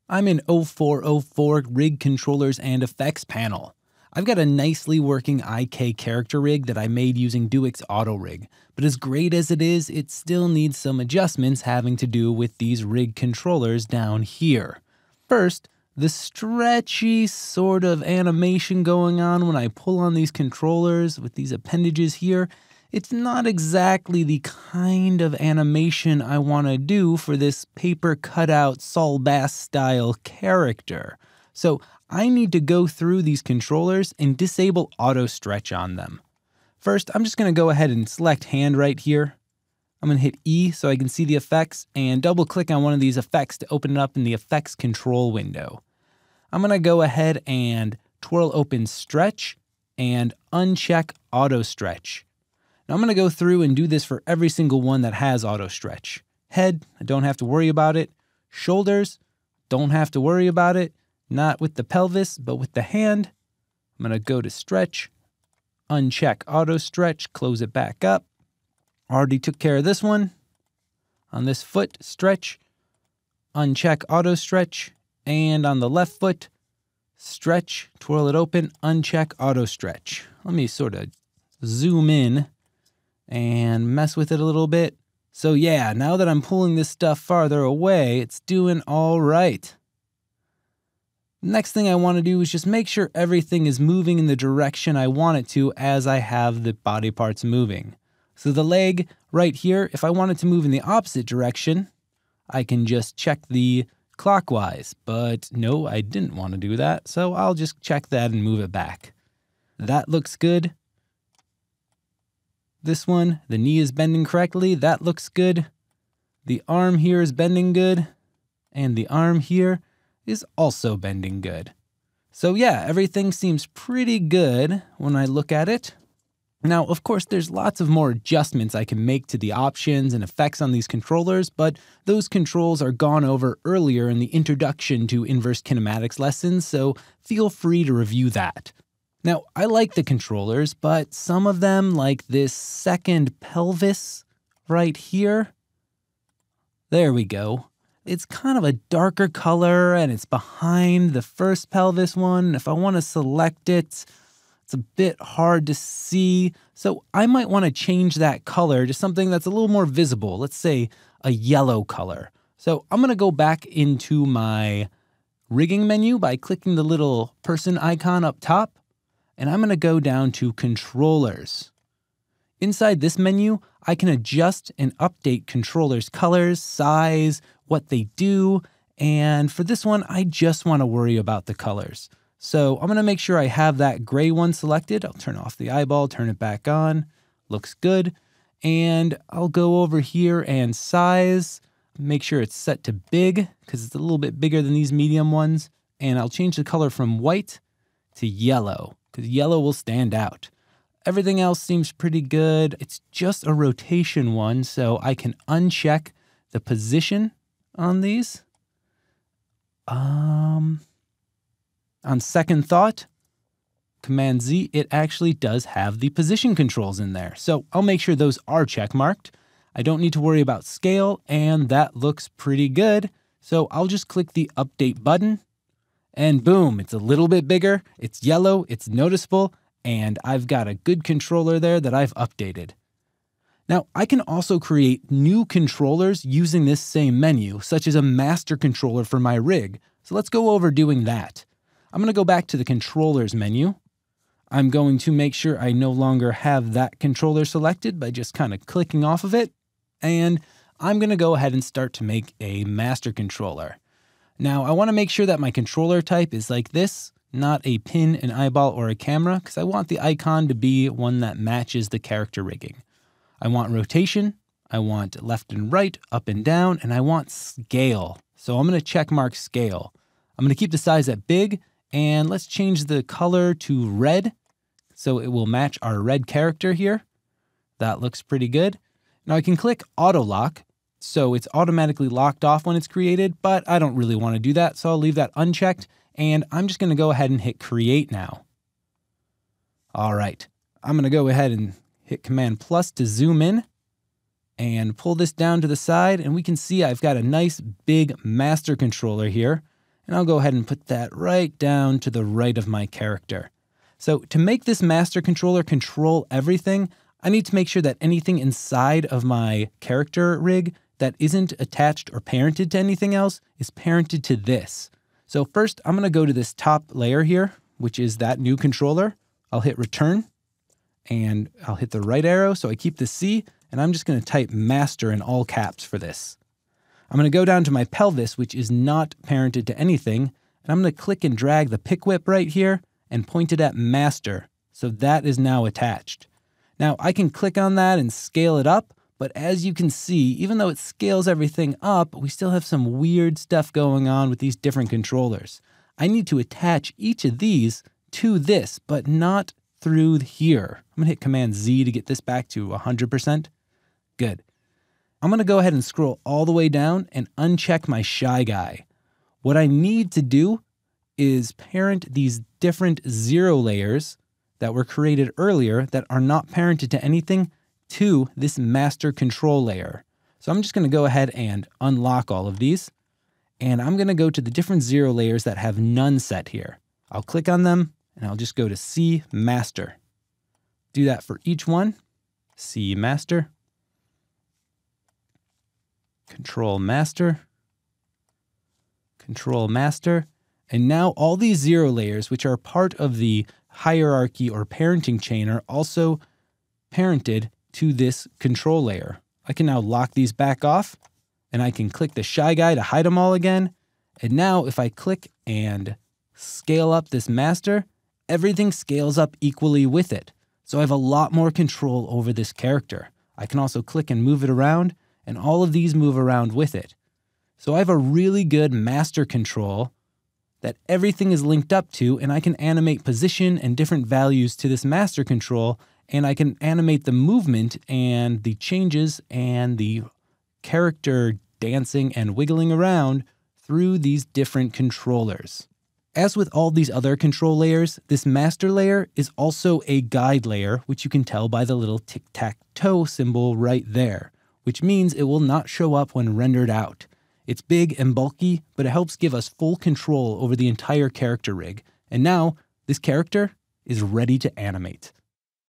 I'm in 0404 Rig Controllers and Effects panel. I've got a nicely working IK character rig that I made using Duix Auto Rig, but as great as it is, it still needs some adjustments having to do with these rig controllers down here. First, the stretchy sort of animation going on when I pull on these controllers with these appendages here, it's not exactly the kind of animation I want to do for this paper cutout Saul Bass style character. So I need to go through these controllers and disable auto stretch on them. First, I'm just going to go ahead and select hand right here. I'm going to hit E so I can see the effects and double click on one of these effects to open it up in the effects control window. I'm going to go ahead and twirl open stretch and uncheck auto stretch. Now I'm going to go through and do this for every single one that has auto stretch. Head, I don't have to worry about it. Shoulders, don't have to worry about it. Not with the pelvis, but with the hand. I'm going to go to stretch, uncheck auto stretch, close it back up. Already took care of this one. On this foot, stretch, uncheck auto stretch, and on the left foot, stretch, twirl it open, uncheck auto stretch. Let me sort of zoom in and mess with it a little bit. So yeah, now that I'm pulling this stuff farther away, it's doing all right. Next thing I want to do is just make sure everything is moving in the direction I want it to as I have the body parts moving. So the leg right here, if I want it to move in the opposite direction, I can just check the clockwise, but no, I didn't want to do that, so I'll just check that and move it back. That looks good. This one, the knee is bending correctly, that looks good. The arm here is bending good, and the arm here is also bending good. So yeah, everything seems pretty good when I look at it. Now, of course, there's lots of more adjustments I can make to the options and effects on these controllers, but those controls are gone over earlier in the Introduction to Inverse Kinematics lessons, so feel free to review that. Now, I like the controllers, but some of them, like this second pelvis right here, there we go. It's kind of a darker color and it's behind the first pelvis one. If I want to select it, it's a bit hard to see. So I might want to change that color to something that's a little more visible. Let's say a yellow color. So I'm going to go back into my rigging menu by clicking the little person icon up top. And I'm going to go down to controllers. Inside this menu, I can adjust and update controllers' colors, size, what they do, and for this one, I just want to worry about the colors. So I'm going to make sure I have that gray one selected. I'll turn off the eyeball, turn it back on. Looks good. And I'll go over here and size, make sure it's set to big because it's a little bit bigger than these medium ones. And I'll change the color from white to yellow because yellow will stand out. Everything else seems pretty good. It's just a rotation one, so I can uncheck the position on these. On second thought, Command Z, it actually does have the position controls in there. So I'll make sure those are check marked. I don't need to worry about scale, and that looks pretty good. So I'll just click the update button, and boom, it's a little bit bigger, it's yellow, it's noticeable, and I've got a good controller there that I've updated. Now, I can also create new controllers using this same menu, such as a master controller for my rig. So let's go over doing that. I'm going to go back to the controllers menu. I'm going to make sure I no longer have that controller selected by just kind of clicking off of it. And I'm going to go ahead and start to make a master controller. Now, I want to make sure that my controller type is like this, not a pin, an eyeball, or a camera, because I want the icon to be one that matches the character rigging. I want rotation, I want left and right, up and down, and I want scale. So I'm going to check mark scale. I'm going to keep the size at big, and let's change the color to red, so it will match our red character here. That looks pretty good. Now I can click auto lock, so it's automatically locked off when it's created, but I don't really want to do that, so I'll leave that unchecked, and I'm just going to go ahead and hit create now. All right, I'm going to go ahead and hit Command plus to zoom in and pull this down to the side, and we can see I've got a nice big master controller here. And I'll go ahead and put that right down to the right of my character. So to make this master controller control everything, I need to make sure that anything inside of my character rig that isn't attached or parented to anything else is parented to this. So first, I'm going to go to this top layer here, which is that new controller. I'll hit return, and I'll hit the right arrow, so I keep the C, and I'm just going to type master in all caps for this. I'm going to go down to my pelvis, which is not parented to anything, and I'm going to click and drag the pick whip right here and point it at master, so that is now attached. Now, I can click on that and scale it up, but as you can see, even though it scales everything up, we still have some weird stuff going on with these different controllers. I need to attach each of these to this, but not through here. I'm gonna hit Command Z to get this back to 100%. Good. I'm gonna go ahead and scroll all the way down and uncheck my Shy Guy. What I need to do is parent these different 0 layers that were created earlier that are not parented to anything to this master control layer. So I'm just going to go ahead and unlock all of these. And I'm going to go to the different 0 layers that have none set here. I'll click on them and I'll just go to C master. Do that for each one. C master. Control master. Control master. And now all these 0 layers, which are part of the hierarchy or parenting chain, are also parented to this control layer. I can now lock these back off, and I can click the Shy Guy to hide them all again. And now if I click and scale up this master, everything scales up equally with it. So I have a lot more control over this character. I can also click and move it around, and all of these move around with it. So I have a really good master control that everything is linked up to, and I can animate position and different values to this master control, and I can animate the movement and the changes and the character dancing and wiggling around through these different controllers. As with all these other control layers, this master layer is also a guide layer, which you can tell by the little tic-tac-toe symbol right there, which means it will not show up when rendered out. It's big and bulky, but it helps give us full control over the entire character rig. And now, this character is ready to animate.